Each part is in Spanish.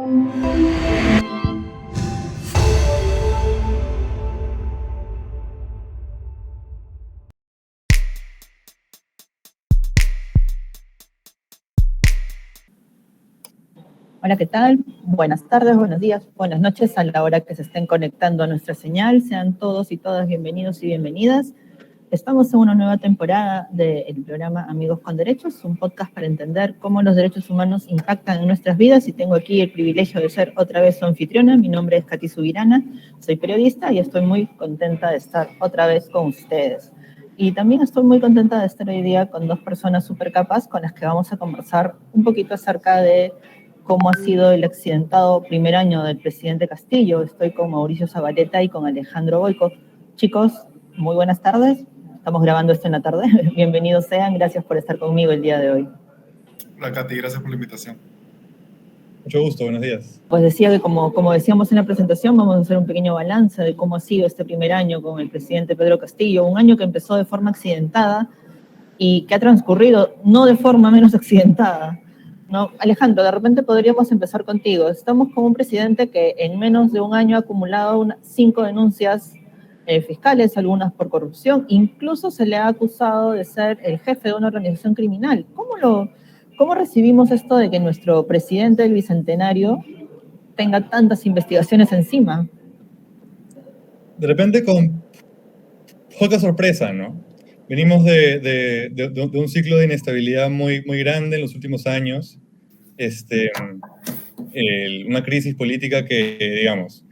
Hola, ¿qué tal? Buenas tardes, buenos días, buenas noches a la hora que se estén conectando a nuestra señal. Sean todos y todas bienvenidos y bienvenidas. Estamos en una nueva temporada del programa Amigos con Derechos, un podcast para entender cómo los derechos humanos impactan en nuestras vidas, y tengo aquí el privilegio de ser otra vez su anfitriona. Mi nombre es Katy Subirana, soy periodista y estoy muy contenta de estar otra vez con ustedes. Y también estoy muy contenta de estar hoy día con dos personas súper capas con las que vamos a conversar un poquito acerca de cómo ha sido el accidentado primer año del presidente Castillo. Estoy con Mauricio Zabaleta y con Alejandro Boyko. Chicos, muy buenas tardes. Estamos grabando esto en la tarde. Bienvenidos sean, gracias por estar conmigo el día de hoy. Hola, Katy, gracias por la invitación. Mucho gusto, buenos días. Pues decía que como decíamos en la presentación, vamos a hacer un pequeño balance de cómo ha sido este primer año con el presidente Pedro Castillo, un año que empezó de forma accidentada y que ha transcurrido no de forma menos accidentada, ¿no? Alejandro, de repente podríamos empezar contigo. Estamos con un presidente que en menos de un año ha acumulado 5 denuncias fiscales, algunas por corrupción, incluso se le ha acusado de ser el jefe de una organización criminal. ¿Cómo recibimos esto de que nuestro presidente del Bicentenario tenga tantas investigaciones encima? De repente con poca sorpresa, ¿no? Venimos de un ciclo de inestabilidad muy grande en los últimos años, una crisis política que, digamos,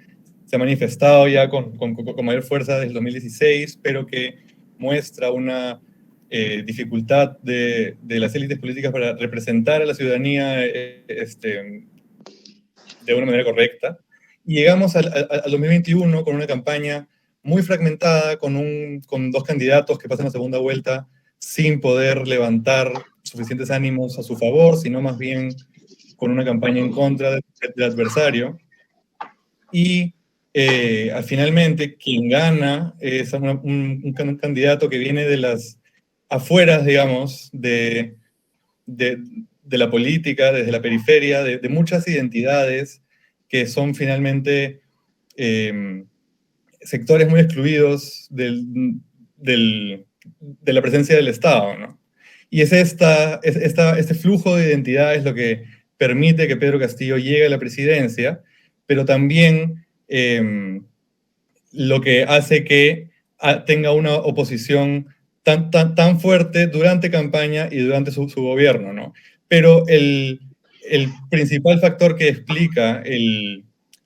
se ha manifestado ya con mayor fuerza desde el 2016, pero que muestra una dificultad de las élites políticas para representar a la ciudadanía de una manera correcta. Y llegamos al 2021 con una campaña muy fragmentada, con dos candidatos que pasan la segunda vuelta sin poder levantar suficientes ánimos a su favor, sino más bien con una campaña en contra del adversario. Y finalmente quien gana es un candidato que viene de las afueras, digamos, de la política, desde la periferia, de muchas identidades que son finalmente sectores muy excluidos de la presencia del Estado, ¿no? Y es este flujo de identidades lo que permite que Pedro Castillo llegue a la presidencia, pero también lo que hace que tenga una oposición tan fuerte durante campaña y durante su gobierno, ¿no? Pero el principal factor que explica el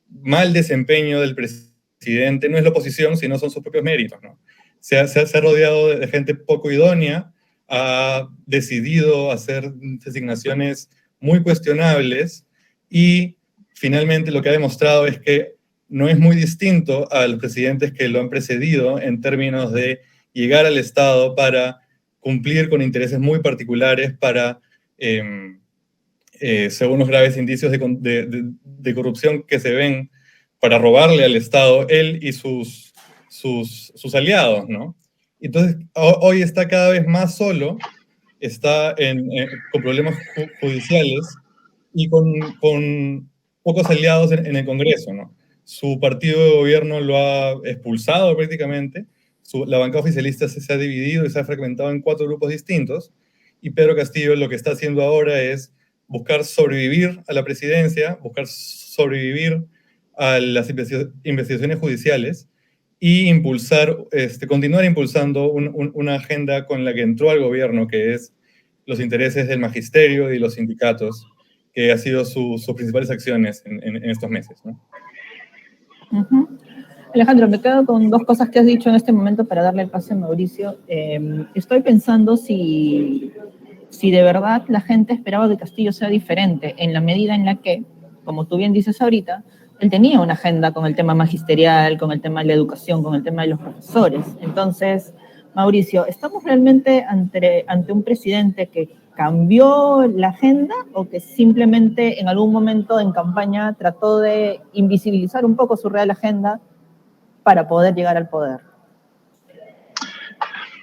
mal desempeño del presidente no es la oposición, sino son sus propios méritos, ¿no? Se ha rodeado de gente poco idónea, ha decidido hacer designaciones muy cuestionables y finalmente lo que ha demostrado es que no es muy distinto a los presidentes que lo han precedido en términos de llegar al Estado para cumplir con intereses muy particulares para, según los graves indicios de corrupción que se ven, para robarle al Estado él y sus aliados, ¿no? Entonces, hoy está cada vez más solo, está con problemas judiciales y con pocos aliados en el Congreso, ¿no? Su partido de gobierno lo ha expulsado prácticamente, la bancada oficialista se ha dividido y se ha fragmentado en 4 grupos distintos, y Pedro Castillo lo que está haciendo ahora es buscar sobrevivir a la presidencia, buscar sobrevivir a las investigaciones judiciales y continuar impulsando una agenda con la que entró al gobierno, que es los intereses del magisterio y los sindicatos, que ha sido sus principales acciones en estos meses, ¿no? Alejandro, me quedo con 2 cosas que has dicho en este momento para darle el paso a Mauricio. Estoy pensando si de verdad la gente esperaba que Castillo sea diferente, en la medida en la que, como tú bien dices ahorita, él tenía una agenda con el tema magisterial, con el tema de la educación, con el tema de los profesores. Entonces, Mauricio, ¿estamos realmente ante un presidente que cambió la agenda o que simplemente en algún momento en campaña trató de invisibilizar un poco su real agenda para poder llegar al poder?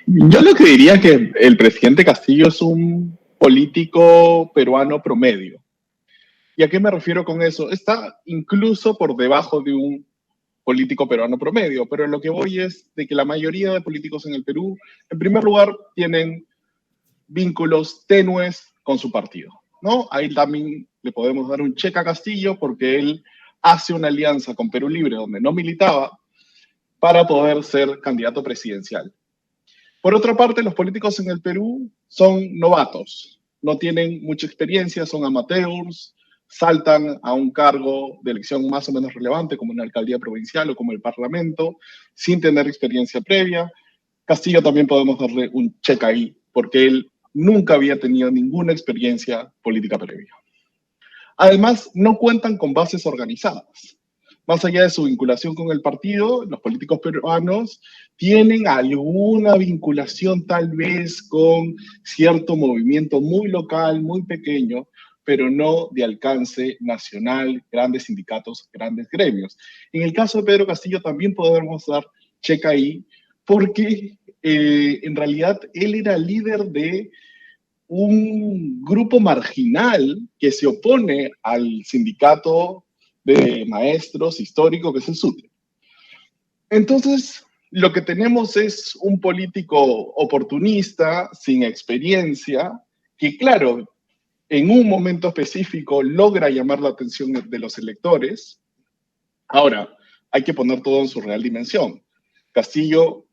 Yo lo que diría que el presidente Castillo es un político peruano promedio. ¿Y a qué me refiero con eso? Está incluso por debajo de un político peruano promedio, pero lo que voy es de que la mayoría de políticos en el Perú, en primer lugar, tienen vínculos tenues con su partido, ¿no? Ahí también le podemos dar un cheque a Castillo porque él hace una alianza con Perú Libre donde no militaba para poder ser candidato presidencial. Por otra parte, los políticos en el Perú son novatos, no tienen mucha experiencia, son amateurs, saltan a un cargo de elección más o menos relevante como una alcaldía provincial o como el parlamento, sin tener experiencia previa. Castillo también podemos darle un cheque ahí, porque él nunca había tenido ninguna experiencia política previa. Además, no cuentan con bases organizadas. Más allá de su vinculación con el partido, los políticos peruanos tienen alguna vinculación tal vez con cierto movimiento muy local, muy pequeño, pero no de alcance nacional, grandes sindicatos, grandes gremios. En el caso de Pedro Castillo también podemos dar cheque ahí, porque en realidad él era líder de un grupo marginal que se opone al sindicato de maestros histórico que es el SUTE. Entonces, lo que tenemos es un político oportunista, sin experiencia, que claro, en un momento específico logra llamar la atención de los electores. Ahora, hay que poner todo en su real dimensión. Castillo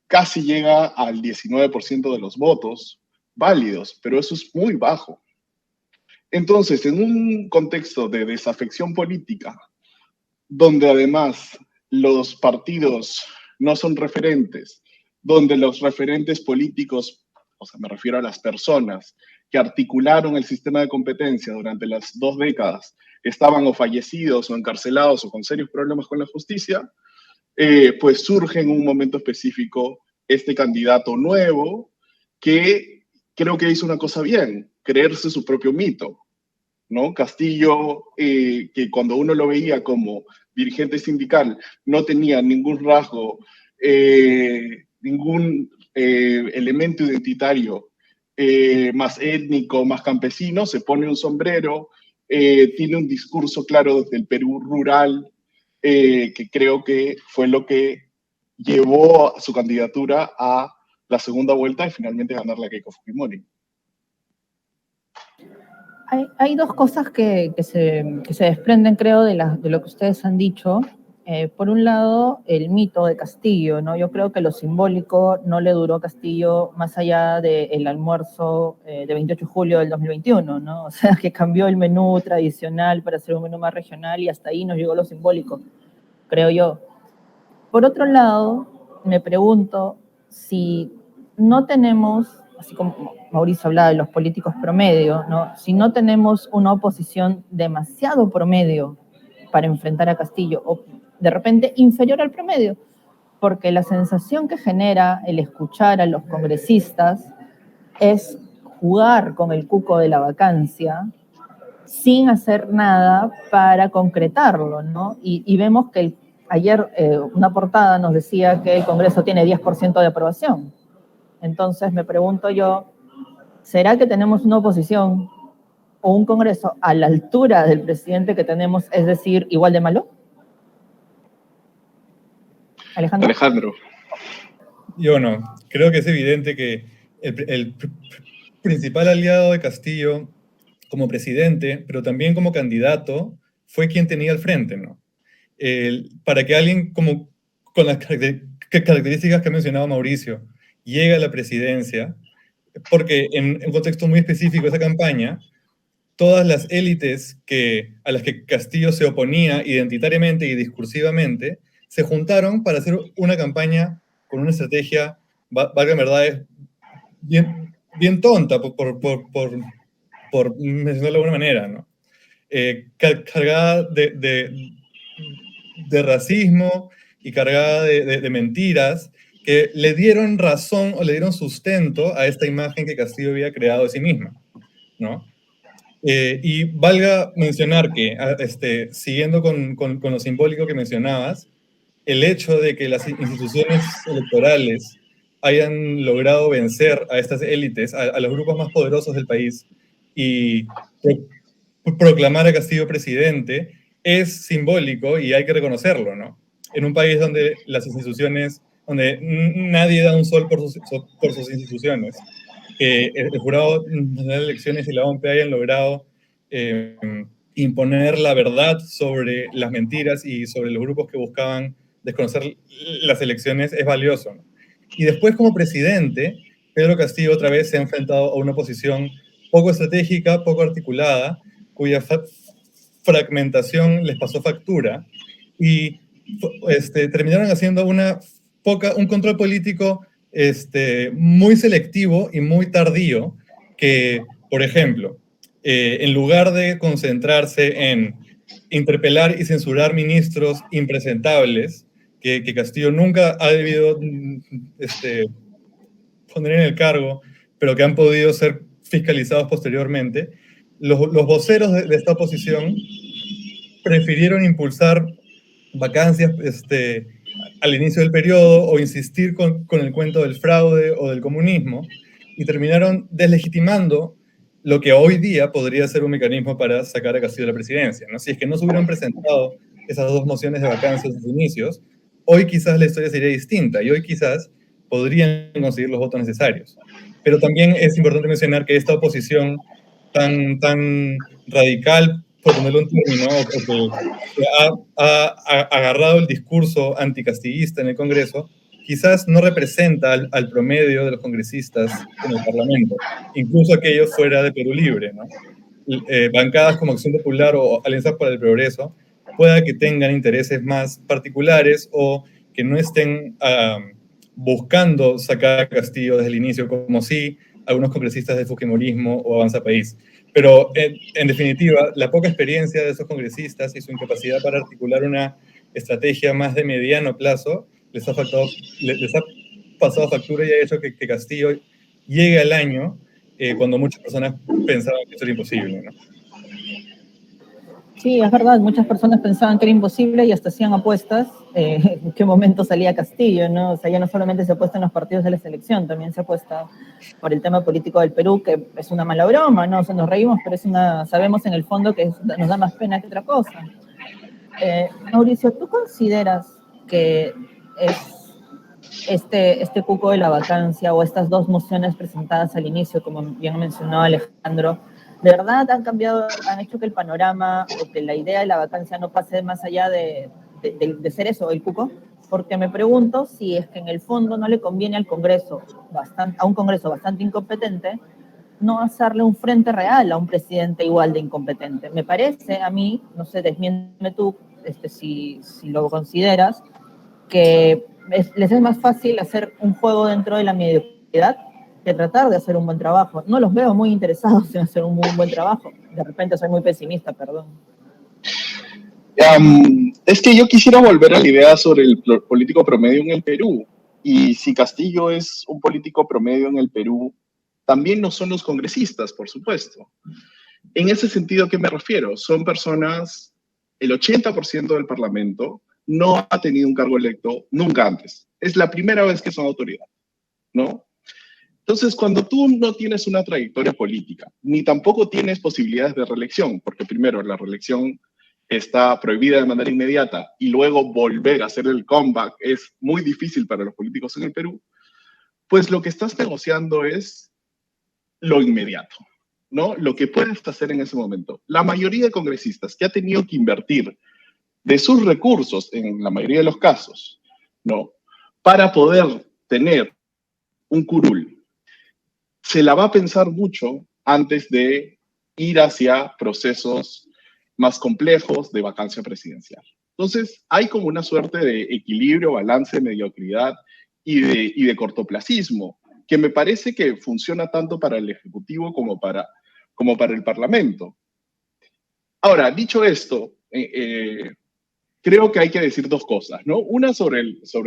casi llega al 19% de los votos válidos, pero eso es muy bajo. Entonces, en un contexto de desafección política, donde además los partidos no son referentes, donde los referentes políticos, o sea, me refiero a las personas que articularon el sistema de competencia durante las 2 décadas, estaban o fallecidos o encarcelados o con serios problemas con la justicia, pues surge en un momento específico este candidato nuevo que creo que hizo una cosa bien, creerse su propio mito, ¿no? Castillo, que cuando uno lo veía como dirigente sindical, no tenía ningún rasgo, ningún elemento identitario más étnico, más campesino, se pone un sombrero, tiene un discurso claro desde el Perú rural, que creo que fue lo que llevó su candidatura a la segunda vuelta y finalmente ganar la Keiko Fujimori. Hay dos cosas que se desprenden, creo, de lo que ustedes han dicho. Por un lado, el mito de Castillo, ¿no? Yo creo que lo simbólico no le duró a Castillo más allá del almuerzo de 28 de julio del 2021, ¿no? O sea, que cambió el menú tradicional para hacer un menú más regional y hasta ahí nos llegó lo simbólico, creo yo. Por otro lado, me pregunto si no tenemos, así como Mauricio hablaba de los políticos promedio, ¿no? Si no tenemos una oposición demasiado promedio para enfrentar a Castillo, o de repente inferior al promedio, porque la sensación que genera el escuchar a los congresistas es jugar con el cuco de la vacancia sin hacer nada para concretarlo, ¿no? Y vemos que ayer una portada nos decía que el Congreso tiene 10% de aprobación. Entonces me pregunto yo, ¿será que tenemos una oposición o un Congreso a la altura del presidente que tenemos, es decir, igual de malo? Alejandro. Yo no. Creo que es evidente que el principal aliado de Castillo como presidente, pero también como candidato, fue quien tenía al frente, ¿no? Para que alguien como con las características que ha mencionado Mauricio llegue a la presidencia, porque en un contexto muy específico de esa campaña, todas las élites a las que Castillo se oponía identitariamente y discursivamente, se juntaron para hacer una campaña con una estrategia, valga en verdad, bien tonta, por mencionarlo de alguna manera, ¿no? Cargada de racismo y cargada de mentiras que le dieron razón o le dieron sustento a esta imagen que Castillo había creado de sí misma, ¿no? Y valga mencionar que, siguiendo con lo simbólico que mencionabas, el hecho de que las instituciones electorales hayan logrado vencer a estas élites, a los grupos más poderosos del país, y proclamar a Castillo presidente es simbólico y hay que reconocerlo, ¿no? En un país donde las instituciones, donde nadie da un sol por sus instituciones, que el Jurado Nacional de Elecciones y la OMP hayan logrado imponer la verdad sobre las mentiras y sobre los grupos que buscaban desconocer las elecciones es valioso, ¿no? Y después, como presidente, Pedro Castillo otra vez se ha enfrentado a una oposición poco estratégica, poco articulada, cuya fragmentación les pasó factura y terminaron haciendo un control político muy selectivo y muy tardío que, por ejemplo, en lugar de concentrarse en interpelar y censurar ministros impresentables, que Castillo nunca ha debido poner en el cargo, pero que han podido ser fiscalizados posteriormente, los voceros de esta oposición prefirieron impulsar vacancias al inicio del periodo o insistir con el cuento del fraude o del comunismo y terminaron deslegitimando lo que hoy día podría ser un mecanismo para sacar a Castillo de la presidencia, ¿no? Si es que no se hubieran presentado esas dos mociones de vacancia en sus inicios, hoy quizás la historia sería distinta y hoy quizás podrían conseguir los votos necesarios. Pero también es importante mencionar que esta oposición tan radical, por ponerlo un término, que ha agarrado el discurso anticastillista en el Congreso, quizás no representa al promedio de los congresistas en el Parlamento, incluso aquellos fuera de Perú Libre, ¿no? Bancadas como Acción Popular o Alianza para el Progreso pueda que tengan intereses más particulares o que no estén buscando sacar a Castillo desde el inicio, como sí algunos congresistas del fujimorismo o Avanza País. Pero, en definitiva, la poca experiencia de esos congresistas y su incapacidad para articular una estrategia más de mediano plazo les ha pasado factura y ha hecho que Castillo llegue al año cuando muchas personas pensaban que eso era imposible, ¿no? Sí, es verdad, muchas personas pensaban que era imposible y hasta hacían apuestas en qué momento salía Castillo, ¿no? O sea, ya no solamente se apuesta en los partidos de la selección, también se apuesta por el tema político del Perú, que es una mala broma, ¿no? O sea, nos reímos, pero sabemos en el fondo que nos da más pena que otra cosa. Mauricio, ¿tú consideras que este cupo de la vacancia o estas dos mociones presentadas al inicio, como bien mencionó Alejandro, de verdad han hecho que el panorama o que la idea de la vacancia no pase más allá de ser eso, el cupo? Porque me pregunto si es que en el fondo no le conviene al Congreso, a un Congreso bastante incompetente, no hacerle un frente real a un presidente igual de incompetente. Me parece a mí, no sé, desmiénteme tú si lo consideras, que les es más fácil hacer un juego dentro de la mediocridad que tratar de hacer un buen trabajo. No los veo muy interesados en hacer un muy buen trabajo. De repente soy muy pesimista, perdón. Es que yo quisiera volver a la idea sobre el político promedio en el Perú. Y si Castillo es un político promedio en el Perú, también no son los congresistas, por supuesto. En ese sentido, ¿a qué me refiero? Son personas, el 80% del Parlamento no ha tenido un cargo electo nunca antes. Es la primera vez que son autoridad, ¿no? Entonces, cuando tú no tienes una trayectoria política, ni tampoco tienes posibilidades de reelección, porque primero la reelección está prohibida de manera inmediata y luego volver a hacer el comeback es muy difícil para los políticos en el Perú, pues lo que estás negociando es lo inmediato, ¿no? Lo que puedes hacer en ese momento. La mayoría de congresistas que ha tenido que invertir de sus recursos, en la mayoría de los casos, ¿no? Para poder tener un curul, se la va a pensar mucho antes de ir hacia procesos más complejos de vacancia presidencial. Entonces, hay como una suerte de equilibrio, balance, mediocridad y de cortoplacismo, que me parece que funciona tanto para el Ejecutivo como para el Parlamento. Ahora, dicho esto, creo que hay que decir dos cosas, ¿no? Una sobre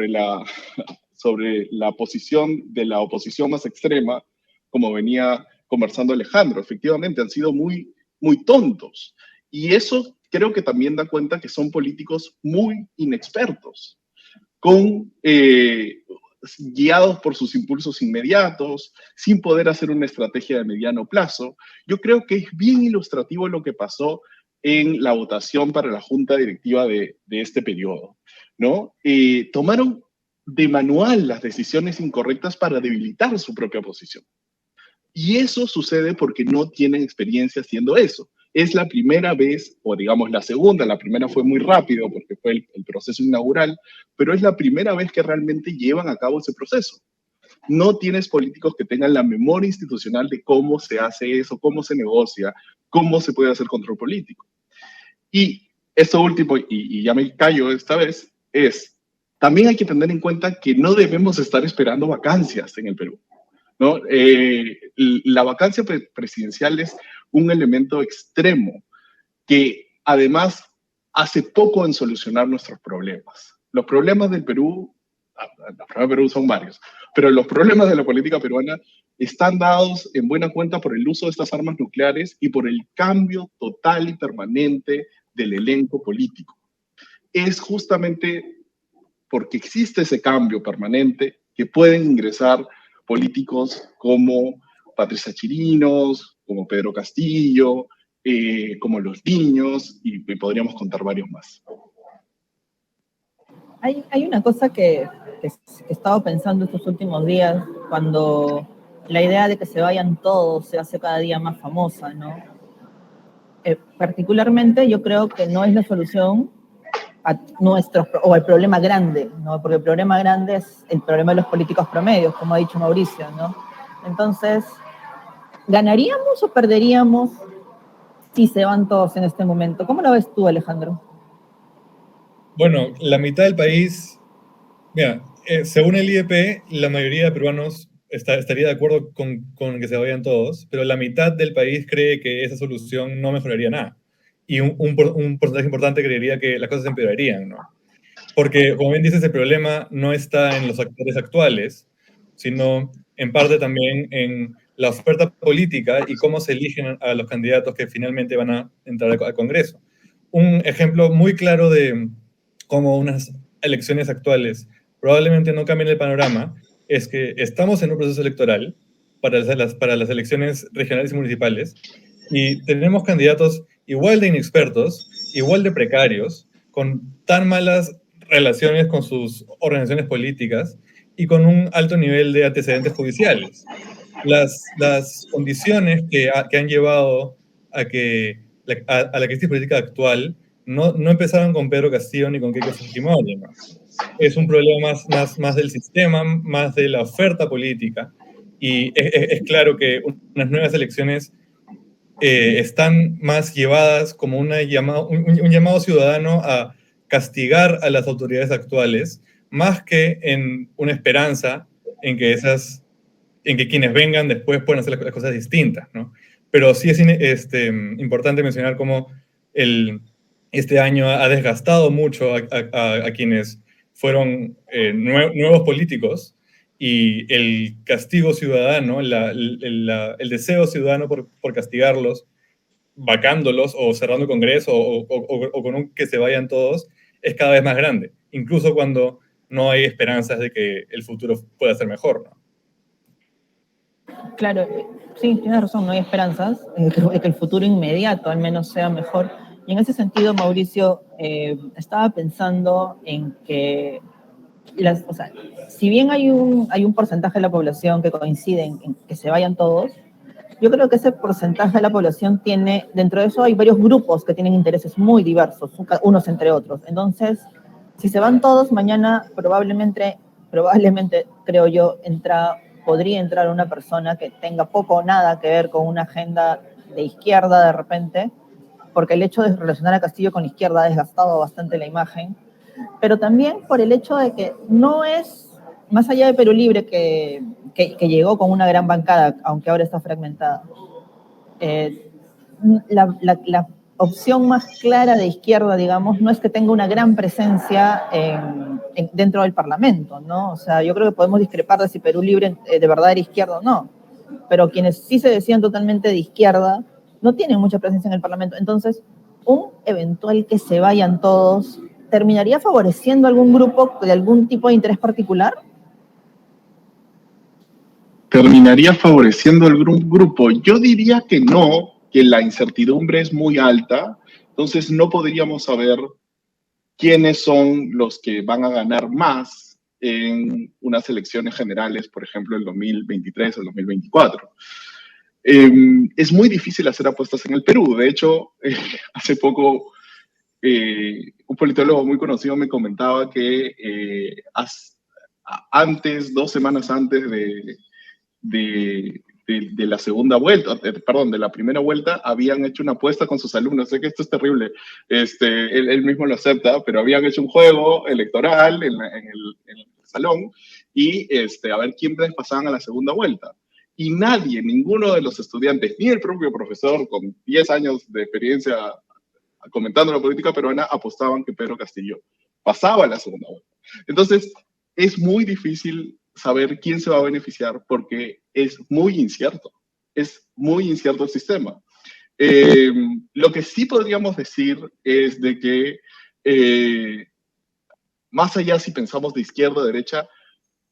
la posición de la oposición más extrema, como venía conversando Alejandro. Efectivamente, han sido muy, muy tontos. Y eso creo que también da cuenta que son políticos muy inexpertos, guiados por sus impulsos inmediatos, sin poder hacer una estrategia de mediano plazo. Yo creo que es bien ilustrativo lo que pasó en la votación para la junta directiva de este periodo, ¿no? Tomaron de manual las decisiones incorrectas para debilitar su propia posición. Y eso sucede porque no tienen experiencia haciendo eso. Es la primera vez, o digamos la segunda, la primera fue muy rápido porque fue el proceso inaugural, pero es la primera vez que realmente llevan a cabo ese proceso. No tienes políticos que tengan la memoria institucional de cómo se hace eso, cómo se negocia, cómo se puede hacer control político. Y esto último, y ya me callo esta vez, también hay que tener en cuenta que no debemos estar esperando vacancias en el Perú, ¿no? La vacancia presidencial es un elemento extremo que además hace poco en solucionar nuestros problemas. Los problemas del Perú, los problemas del Perú son varios, pero los problemas de la política peruana están dados en buena cuenta por el uso de estas armas nucleares y por el cambio total y permanente del elenco político. Es justamente porque existe ese cambio permanente que pueden ingresar políticos como Patricia Chirinos, como Pedro Castillo, como Los Niños, y podríamos contar varios más. Hay una cosa que he estado pensando estos últimos días, cuando la idea de que se vayan todos se hace cada día más famosa, ¿no? Particularmente yo creo que no es la solución o el problema grande, ¿no? Porque el problema grande es el problema de los políticos promedios, como ha dicho Mauricio, ¿no? Entonces, ¿ganaríamos o perderíamos si se van todos en este momento? ¿Cómo lo ves tú, Alejandro? Bueno, la mitad del país, mira, según el IEP, la mayoría de peruanos estaría de acuerdo con que se vayan todos, pero la mitad del país cree que esa solución no mejoraría nada. Y un porcentaje importante creería que las cosas se empeorarían, ¿no? Porque, como bien dices, el problema no está en los actores actuales, sino en parte también en la oferta política y cómo se eligen a los candidatos que finalmente van a entrar al Congreso. Un ejemplo muy claro de cómo unas elecciones actuales probablemente no cambien el panorama es que estamos en un proceso electoral para las elecciones regionales y municipales y tenemos candidatos igual de inexpertos, igual de precarios, con tan malas relaciones con sus organizaciones políticas y con un alto nivel de antecedentes judiciales. Las condiciones que han llevado a la crisis política actual no empezaron con Pedro Castillo ni con Keiko Fujimori, ¿no? Es un problema más del sistema, más de la oferta política, y es claro que unas nuevas elecciones están más llevadas como un llamado ciudadano a castigar a las autoridades actuales, más que en una esperanza en que quienes vengan después puedan hacer las cosas distintas, ¿no? Pero sí es importante mencionar cómo este año ha desgastado mucho a quienes fueron nuevos políticos, y el castigo ciudadano, el deseo ciudadano por castigarlos, vacándolos o cerrando el Congreso o con que se vayan todos, es cada vez más grande, incluso cuando no hay esperanzas de que el futuro pueda ser mejor, ¿no? Claro, sí, tienes razón, no hay esperanzas de que el futuro inmediato al menos sea mejor. Y en ese sentido, Mauricio, estaba pensando en que o sea, si bien hay un porcentaje de la población que coincide en que se vayan todos, yo creo que ese porcentaje de la población tiene, dentro de eso hay varios grupos que tienen intereses muy diversos, unos entre otros. Entonces, si se van todos, mañana probablemente creo yo, podría entrar una persona que tenga poco o nada que ver con una agenda de izquierda de repente, porque el hecho de relacionar a Castillo con la izquierda ha desgastado bastante la imagen, pero también por el hecho de que no es, más allá de Perú Libre, que llegó con una gran bancada, aunque ahora está fragmentada, la opción más clara de izquierda, digamos, no es que tenga una gran presencia dentro del Parlamento, ¿no? O sea, yo creo que podemos discrepar de si Perú Libre de verdad era izquierda o no, pero quienes sí se decían totalmente de izquierda no tienen mucha presencia en el Parlamento. Entonces, un eventual que se vayan todos, ¿terminaría favoreciendo algún grupo de algún tipo de interés particular? ¿Terminaría favoreciendo al grupo? Yo diría que no, que la incertidumbre es muy alta, entonces no podríamos saber quiénes son los que van a ganar más en unas elecciones generales, por ejemplo, el 2023 o el 2024. Es muy difícil hacer apuestas en el Perú. De hecho, hace poco un politólogo muy conocido me comentaba que antes, 2 semanas antes de la segunda vuelta, perdón, de la primera vuelta, habían hecho una apuesta con sus alumnos. Sé que esto es terrible, él mismo lo acepta, pero habían hecho un juego electoral en el salón y a ver quiénes pasaban a la segunda vuelta. Y nadie, ninguno de los estudiantes, ni el propio profesor con 10 años de experiencia comentando la política peruana, apostaban que Pedro Castillo pasaba a la segunda vuelta. Entonces, es muy difícil saber quién se va a beneficiar porque es muy incierto el sistema. Lo que sí podríamos decir es de que, más allá si pensamos de izquierda o derecha,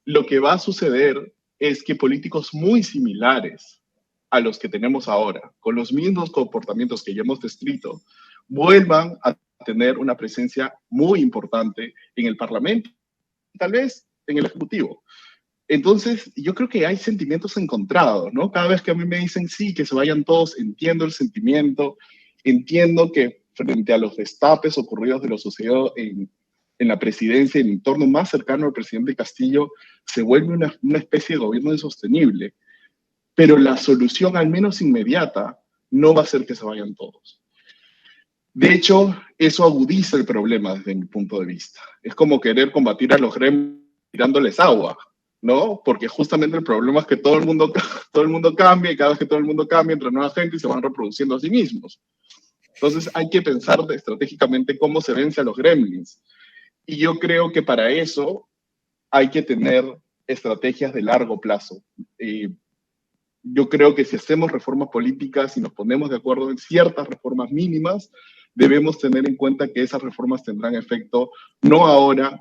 lo que va a suceder es que políticos muy similares a los que tenemos ahora, con los mismos comportamientos que ya hemos descrito, vuelvan a tener una presencia muy importante en el Parlamento, tal vez en el Ejecutivo. Entonces, yo creo que hay sentimientos encontrados, ¿no? Cada vez que a mí me dicen sí, que se vayan todos, entiendo el sentimiento, entiendo que frente a los destapes ocurridos de lo sucedido en la presidencia, en el entorno más cercano al presidente Castillo, se vuelve una especie de gobierno insostenible. Pero la solución, al menos inmediata, no va a ser que se vayan todos. De hecho, eso agudiza el problema desde mi punto de vista. Es como querer combatir a los gremios tirándoles agua, ¿no? Porque justamente el problema es que todo el mundo cambia y cada vez que todo el mundo cambia entra nueva gente y se van reproduciendo a sí mismos. Entonces hay que pensar estratégicamente cómo se vence a los gremlins. Y yo creo que para eso hay que tener estrategias de largo plazo. Yo creo que si hacemos reformas políticas y nos ponemos de acuerdo en ciertas reformas mínimas, debemos tener en cuenta que esas reformas tendrán efecto no ahora,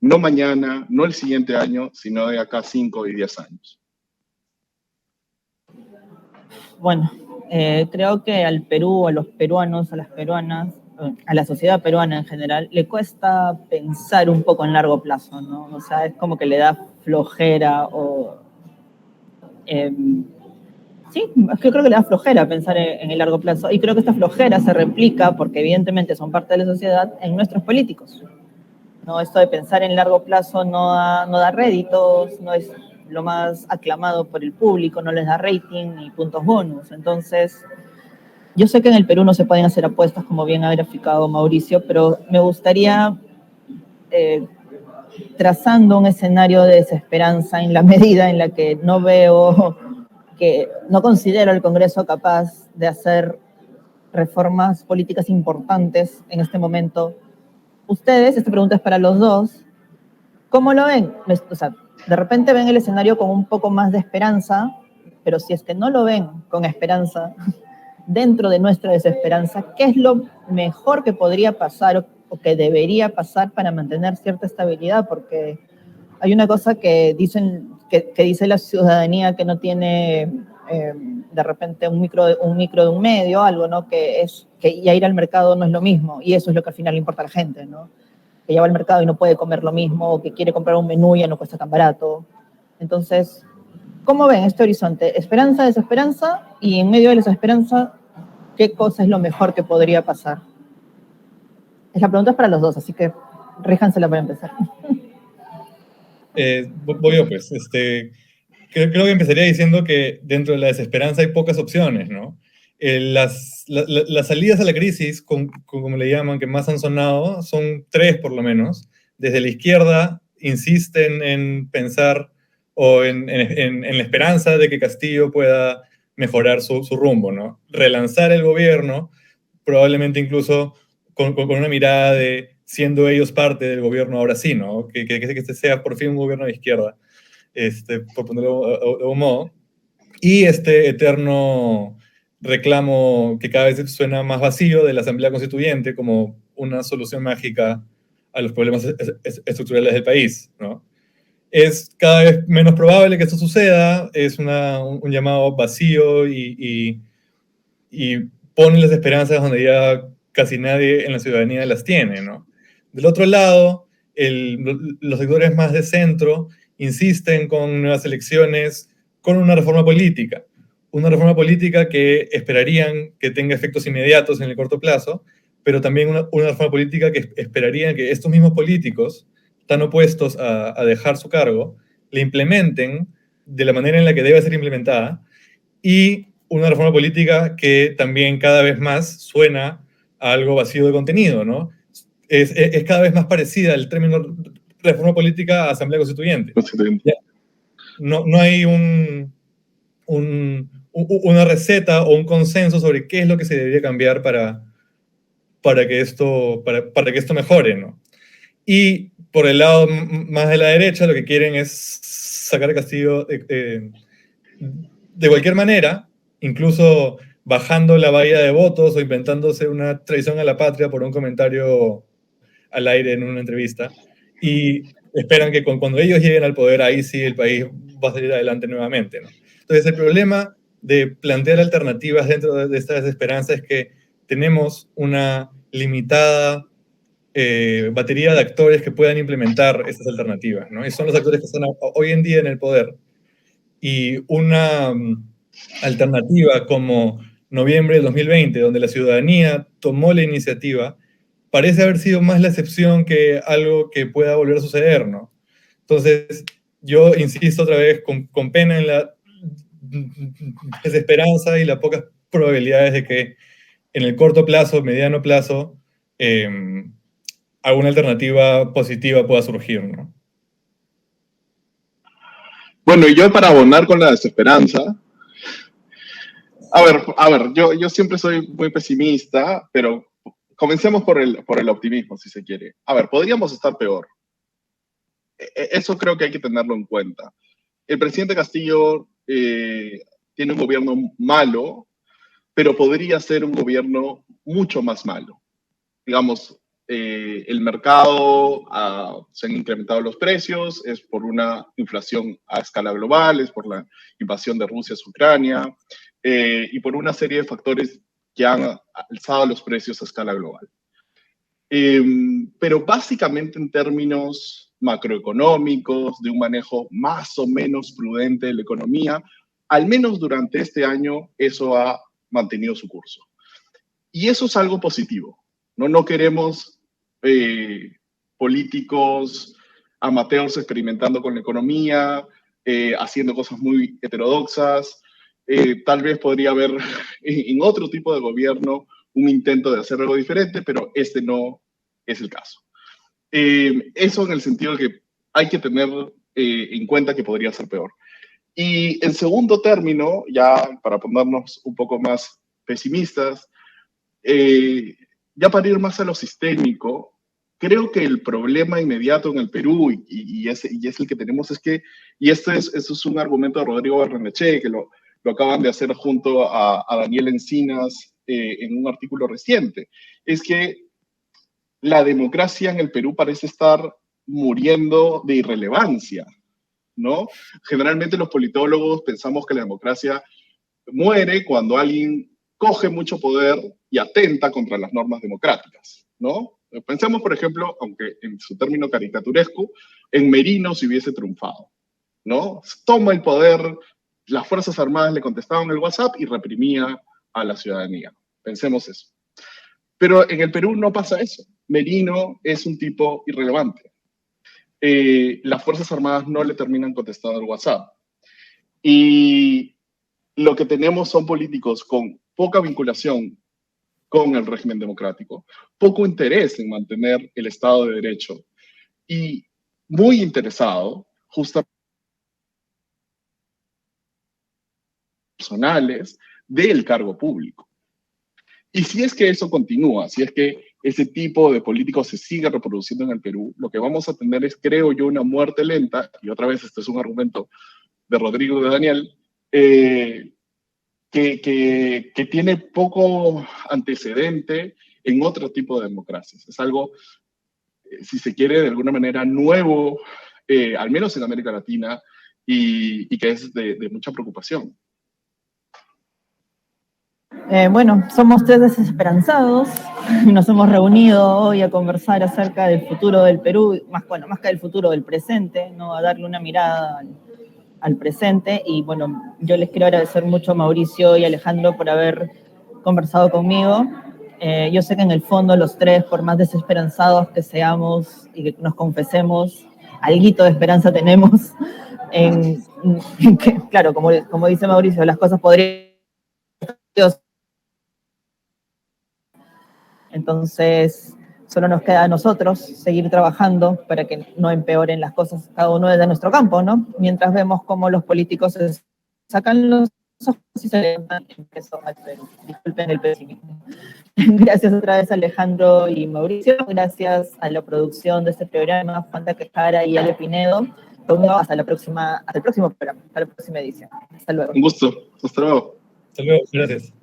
no mañana, no el siguiente año, sino de acá 5 y 10 años. Bueno, creo que al Perú, a los peruanos, a las peruanas, a la sociedad peruana en general, le cuesta pensar un poco en largo plazo, ¿no? O sea, es como que le da flojera o... sí, es que creo que le da flojera pensar en el largo plazo y creo que esta flojera se replica, porque evidentemente son parte de la sociedad, en nuestros políticos. ¿No? Esto de pensar en largo plazo no da réditos, no es lo más aclamado por el público, no les da rating ni puntos bonus. Entonces, yo sé que en el Perú no se pueden hacer apuestas, como bien ha graficado Mauricio, pero me gustaría, trazando un escenario de desesperanza en la medida en la que no considero al Congreso capaz de hacer reformas políticas importantes en este momento. Ustedes, esta pregunta es para los dos, ¿cómo lo ven? O sea, de repente ven el escenario con un poco más de esperanza, pero si es que no lo ven con esperanza, dentro de nuestra desesperanza, ¿qué es lo mejor que podría pasar o que debería pasar para mantener cierta estabilidad? Porque hay una cosa que dice la ciudadanía que no tiene de repente un micro de un medio, algo, ¿no? Que es que ya ir al mercado no es lo mismo, y eso es lo que al final le importa a la gente, ¿no? Que ya va al mercado y no puede comer lo mismo, o que quiere comprar un menú y ya no cuesta tan barato. Entonces, ¿cómo ven este horizonte? Esperanza, desesperanza, y en medio de la desesperanza, ¿qué cosa es lo mejor que podría pasar? La pregunta es para los dos, así que ríjansela para empezar. Voy yo, pues. Creo que empezaría diciendo que dentro de la desesperanza hay pocas opciones, ¿no? Las salidas a la crisis, como le llaman, que más han sonado, son 3 por lo menos. Desde la izquierda insisten en pensar o en la esperanza de que Castillo pueda mejorar su rumbo, ¿no? Relanzar el gobierno, probablemente incluso con una mirada de siendo ellos parte del gobierno ahora sí, ¿no? Que este sea por fin un gobierno de izquierda, por ponerlo de un modo. Y este eterno reclamo que cada vez suena más vacío de la Asamblea Constituyente como una solución mágica a los problemas estructurales del país, ¿no? es cada vez menos probable que esto suceda, es un llamado vacío y pone las esperanzas donde ya casi nadie en la ciudadanía las tiene, ¿no? Del otro lado, los sectores más de centro insisten con nuevas elecciones, con una reforma política que esperarían que tenga efectos inmediatos en el corto plazo, pero también una reforma política que esperarían que estos mismos políticos, tan opuestos a dejar su cargo, le implementen de la manera en la que debe ser implementada, y una reforma política que también cada vez más suena a algo vacío de contenido, ¿no? Es cada vez más parecida el término reforma política a asamblea constituyente. No hay una receta o un consenso sobre qué es lo que se debería cambiar para que esto mejore, ¿no? Y por el lado más de la derecha, lo que quieren es sacar a Castillo de cualquier manera, incluso bajando la valla de votos o inventándose una traición a la patria por un comentario al aire en una entrevista, y esperan que cuando ellos lleguen al poder, ahí sí el país va a salir adelante nuevamente, ¿no? Entonces, el problema de plantear alternativas dentro de esta desesperanza es que tenemos una limitada batería de actores que puedan implementar estas alternativas, ¿no? Y son los actores que están hoy en día en el poder. Y una alternativa como noviembre del 2020, donde la ciudadanía tomó la iniciativa, parece haber sido más la excepción que algo que pueda volver a suceder, ¿no? Entonces, yo insisto otra vez con pena en la desesperanza y las pocas probabilidades de que en el corto plazo, mediano plazo, alguna alternativa positiva pueda surgir, ¿no? Bueno, y yo para abonar con la desesperanza, a ver, yo siempre soy muy pesimista, pero comencemos por el optimismo, si se quiere. A ver, podríamos estar peor. Eso creo que hay que tenerlo en cuenta. El presidente Castillo tiene un gobierno malo, pero podría ser un gobierno mucho más malo. Digamos, el mercado, se han incrementado los precios, es por una inflación a escala global, es por la invasión de Rusia a Ucrania, y por una serie de factores que han alzado los precios a escala global. Pero básicamente en términos macroeconómicos, de un manejo más o menos prudente de la economía, al menos durante este año eso ha mantenido su curso. Y eso es algo positivo. No queremos políticos amateurs experimentando con la economía, haciendo cosas muy heterodoxas. Tal vez podría haber en otro tipo de gobierno un intento de hacer algo diferente, pero este no es el caso. Eso en el sentido de que hay que tener en cuenta que podría ser peor. Y en segundo término, ya para ponernos un poco más pesimistas, ya para ir más a lo sistémico, creo que el problema inmediato en el Perú, y es el que tenemos, es que, y esto es un argumento de Rodrigo Barrenechea, que lo acaban de hacer junto a Daniel Encinas en un artículo reciente, es que la democracia en el Perú parece estar muriendo de irrelevancia, ¿no? Generalmente los politólogos pensamos que la democracia muere cuando alguien coge mucho poder y atenta contra las normas democráticas, ¿no? Pensemos, por ejemplo, aunque en su término caricaturesco, en Merino si hubiese triunfado, ¿no? Toma el poder, las Fuerzas Armadas le contestaban el WhatsApp y reprimía a la ciudadanía. Pensemos eso. Pero en el Perú no pasa eso. Merino es un tipo irrelevante. Las Fuerzas Armadas no le terminan contestando el WhatsApp. Y lo que tenemos son políticos con poca vinculación con el régimen democrático, poco interés en mantener el Estado de Derecho y muy interesado justamente en personales del cargo público. Y si es que eso continúa, si es que ese tipo de políticos se sigue reproduciendo en el Perú, lo que vamos a tener es, creo yo, una muerte lenta, y otra vez este es un argumento de Rodrigo y de Daniel, que tiene poco antecedente en otro tipo de democracias. Es algo, si se quiere, de alguna manera nuevo al menos en América Latina, y que es de mucha preocupación. Bueno, somos tres desesperanzados. Nos hemos reunido hoy a conversar acerca del futuro del Perú, más que del futuro, del presente, ¿no? A darle una mirada al presente. Y bueno, yo les quiero agradecer mucho a Mauricio y Alejandro por haber conversado conmigo. Yo sé que en el fondo los tres, por más desesperanzados que seamos y que nos confesemos, alguito de esperanza tenemos en que, claro, como dice Mauricio, las cosas podrían... Entonces, solo nos queda a nosotros seguir trabajando para que no empeoren las cosas cada uno desde nuestro campo, ¿no? Mientras vemos cómo los políticos se sacan los ojos y se levantan en peso al Perú. Disculpen el pesimismo. Gracias otra vez a Alejandro y Mauricio. Gracias a la producción de este programa, Juan Quejara y Ale Pinedo. Hasta el próximo programa, hasta la próxima edición. Hasta luego. Un gusto. Hasta luego. Hasta luego. Gracias.